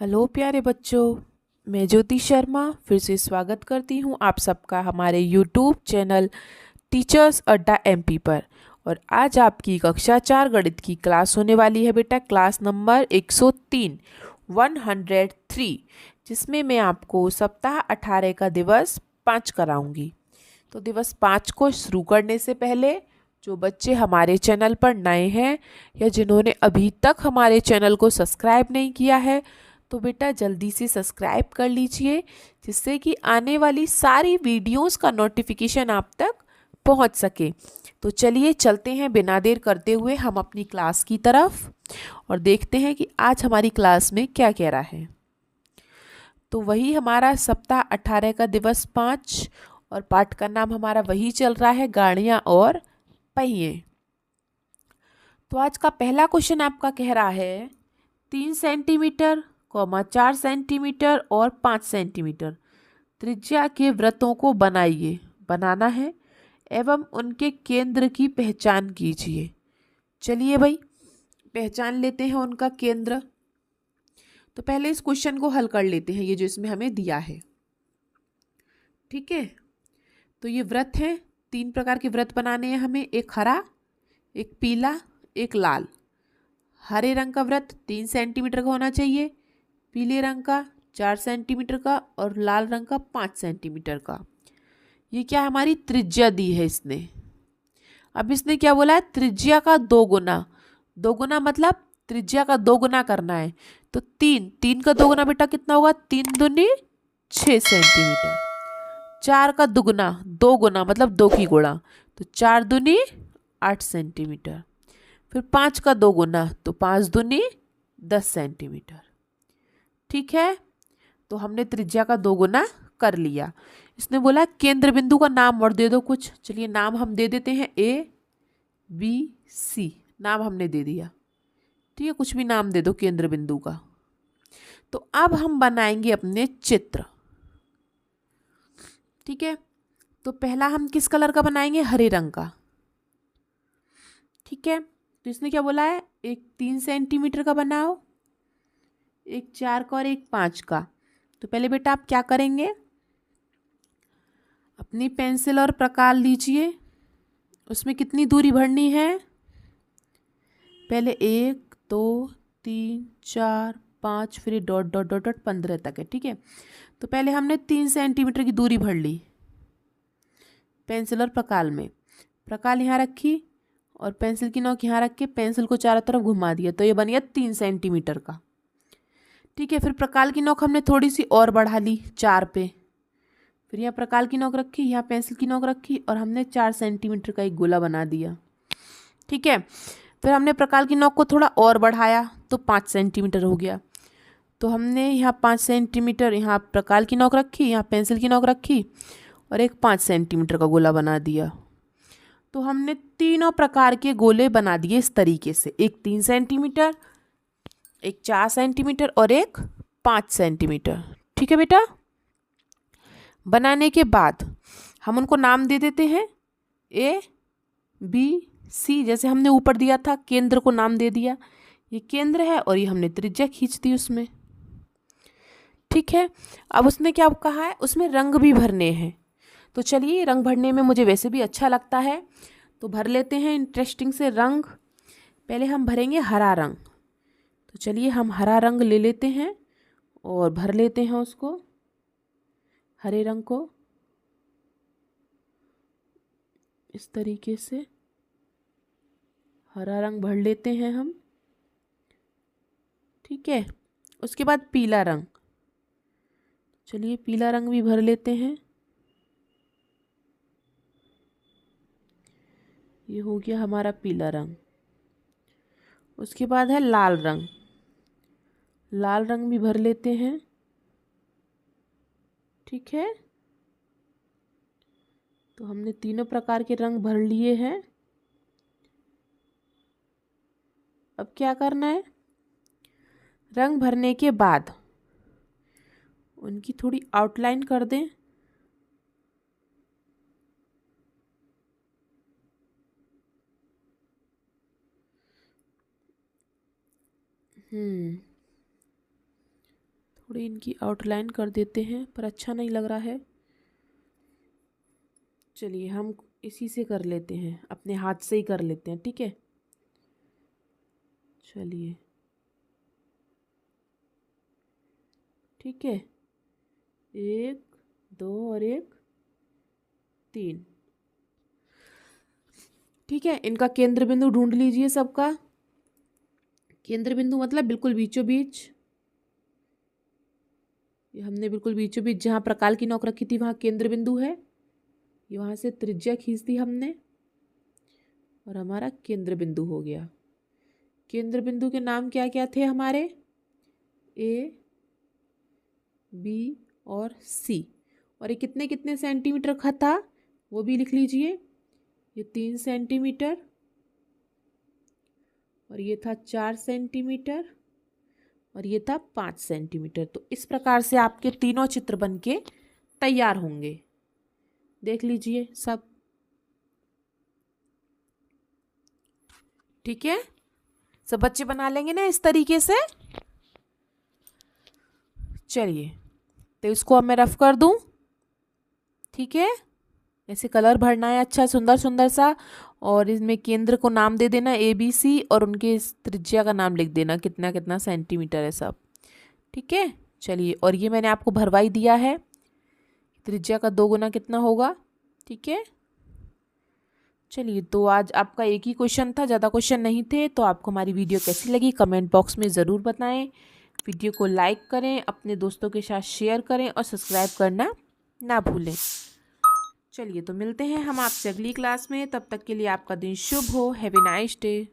Hello प्यारे बच्चों। मैं ज्योति शर्मा फिर से स्वागत करती हूँ आप सबका हमारे यूट्यूब चैनल टीचर्स अड्डा एमपी पर। और आज आपकी कक्षा 4 गणित की क्लास होने वाली है बेटा, क्लास नंबर 103 103, जिसमें मैं आपको सप्ताह 18 का दिवस 5 कराऊंगी। तो दिवस 5 को शुरू करने से पहले जो बच्चे हमारे चैनल पर नए हैं या जिन्होंने अभी तक हमारे चैनल को सब्सक्राइब नहीं किया है, तो बेटा जल्दी से सब्सक्राइब कर लीजिए, जिससे कि आने वाली सारी वीडियोस का नोटिफिकेशन आप तक पहुंच सके। तो चलिए चलते हैं बिना देर करते हुए हम अपनी क्लास की तरफ और देखते हैं कि आज हमारी क्लास में क्या कह रहा है। तो वही हमारा सप्ताह 18 का दिवस 5 और पाठ का नाम हमारा वही चल रहा है, गाड़ियाँ और पहिए। तो आज का पहला क्वेश्चन आपका कह रहा है 3 सेंटीमीटर, 4 सेंटीमीटर और 5 सेंटीमीटर त्रिज्या के वृत्तों को बनाना है एवं उनके केंद्र की पहचान कीजिए। चलिए भाई पहचान लेते हैं उनका केंद्र। तो पहले इस क्वेश्चन को हल कर लेते हैं, ये जो इसमें हमें दिया है। ठीक है, तो ये वृत्त हैं, 3 प्रकार के वृत्त बनाने हैं हमें, एक हरा, एक पीला, एक लाल। हरे रंग का वृत्त 3 सेंटीमीटर का होना चाहिए, पीले रंग का 4 सेंटीमीटर का और लाल रंग का 5 सेंटीमीटर का। ये क्या हमारी त्रिज्या दी है इसने। अब इसने क्या बोला है, त्रिज्या का 2 गुना। 2 गुना मतलब त्रिज्या का 2 गुना करना है। तो 3 का 2 गुना बेटा कितना होगा, 3 दूनी 6 सेंटीमीटर। 4 का दुगुना 2 गुना मतलब 2 की गुणा, तो 4 दूनी 8 सेंटीमीटर। फिर 5 का 2 गुना तो 5 दूनी 10 सेंटीमीटर। ठीक है, तो हमने त्रिज्या का 2 गुना कर लिया। इसने बोला केंद्र बिंदु का नाम और दे दो कुछ। चलिए नाम हम दे देते हैं ABC, नाम हमने दे दिया। ठीक है, कुछ भी नाम दे दो केंद्र बिंदु का। तो अब हम बनाएंगे अपने चित्र। ठीक है, तो पहला हम किस कलर का बनाएंगे, हरे रंग का। ठीक है, तो इसने क्या बोला है, एक 3 सेंटीमीटर का बनाओ, एक 4 का और एक 5 का। तो पहले बेटा आप क्या करेंगे, अपनी पेंसिल और प्रकार लीजिए, उसमें कितनी दूरी भरनी है, पहले 1 2 3 4 5, फिर डॉट डॉट डॉट डॉट 15 तक है। ठीक है, तो पहले हमने 3 सेंटीमीटर की दूरी भर ली पेंसिल और प्रकार में। प्रकार यहाँ रखी और पेंसिल की नोक यहाँ रख के पेंसिल को चारों तरफ घुमा दिया, तो ये बन गया 3 सेंटीमीटर का। ठीक है, फिर प्रकार की नोक हमने थोड़ी सी और बढ़ा ली 4 पे, फिर यहाँ प्रकार की नोक रखी, यहाँ पेंसिल की नोक रखी और हमने 4 सेंटीमीटर का एक गोला बना दिया। ठीक है, फिर हमने प्रकार की नोक को थोड़ा और बढ़ाया तो 5 सेंटीमीटर हो गया। तो हमने यहाँ 5 सेंटीमीटर यहाँ प्रकार की नोक रखी, यहाँ पेंसिल की नोक रखी और एक 5 सेंटीमीटर का गोला बना दिया। तो हमने तीनों प्रकार के गोले बना दिए इस तरीके से, एक 3 सेंटीमीटर, एक 4 सेंटीमीटर और एक 5 सेंटीमीटर। ठीक है बेटा, बनाने के बाद हम उनको नाम दे देते हैं ABC, जैसे हमने ऊपर दिया था, केंद्र को नाम दे दिया, ये केंद्र है और ये हमने त्रिज्या खींच दी उसमें। ठीक है, अब उसने क्या कहा है, उसमें रंग भी भरने हैं। तो चलिए रंग भरने में मुझे वैसे भी अच्छा लगता है, तो भर लेते हैं इंटरेस्टिंग से रंग। पहले हम भरेंगे हरा रंग। तो चलिए हम हरा रंग ले लेते हैं और भर लेते हैं उसको, हरे रंग को इस तरीके से हरा रंग भर लेते हैं हम। ठीक है, उसके बाद पीला रंग, चलिए पीला रंग भी भर लेते हैं। ये हो गया हमारा पीला रंग। उसके बाद है लाल रंग, लाल रंग भी भर लेते हैं। ठीक है, तो हमने तीनों प्रकार के रंग भर लिए हैं। अब क्या करना है, रंग भरने के बाद उनकी थोड़ी आउटलाइन कर दें। थोड़ी इनकी आउटलाइन कर देते हैं, पर अच्छा नहीं लग रहा है। चलिए हम इसी से कर लेते हैं, अपने हाथ से ही कर लेते हैं, ठीक है। चलिए ठीक है, 1 2 और 1 3। ठीक है, इनका केंद्र बिंदु ढूंढ लीजिए। सबका केंद्र बिंदु मतलब बिल्कुल बीचों बीच। ये हमने बिल्कुल बीचों बीच जहाँ प्रकाल की नोक रखी थी वहाँ केंद्र बिंदु है। ये वहाँ से त्रिज्या खींच दी हमने और हमारा केंद्र बिंदु हो गया। केंद्र बिंदु के नाम क्या क्या थे हमारे? ए, बी और सी। और ये कितने कितने सेंटीमीटर का था वो भी लिख लीजिए। ये 3 सेंटीमीटर और ये था 4 सेंटीमीटर और ये था 5 सेंटीमीटर। तो इस प्रकार से आपके तीनों चित्र बनके तैयार होंगे। देख लीजिए सब। ठीक है, सब बच्चे बना लेंगे ना इस तरीके से। चलिए तो इसको अब मैं रफ कर दूं। ठीक है, ऐसे कलर भरना है अच्छा सुंदर सुंदर सा, और इसमें केंद्र को नाम दे देना ABC और उनके त्रिज्या का नाम लिख देना कितना कितना सेंटीमीटर है सब। ठीक है, चलिए, और ये मैंने आपको भरवाई दिया है, त्रिज्या का 2 गुना कितना होगा। ठीक है, चलिए तो आज आपका एक ही क्वेश्चन था, ज़्यादा क्वेश्चन नहीं थे। तो आपको हमारी वीडियो कैसी लगी कमेंट बॉक्स में ज़रूर बताएं। वीडियो को लाइक करें, अपने दोस्तों के साथ शेयर करें और सब्सक्राइब करना ना भूलें। चलिए तो मिलते हैं हम आपसे अगली क्लास में, तब तक के लिए आपका दिन शुभ हो। Have a nice day.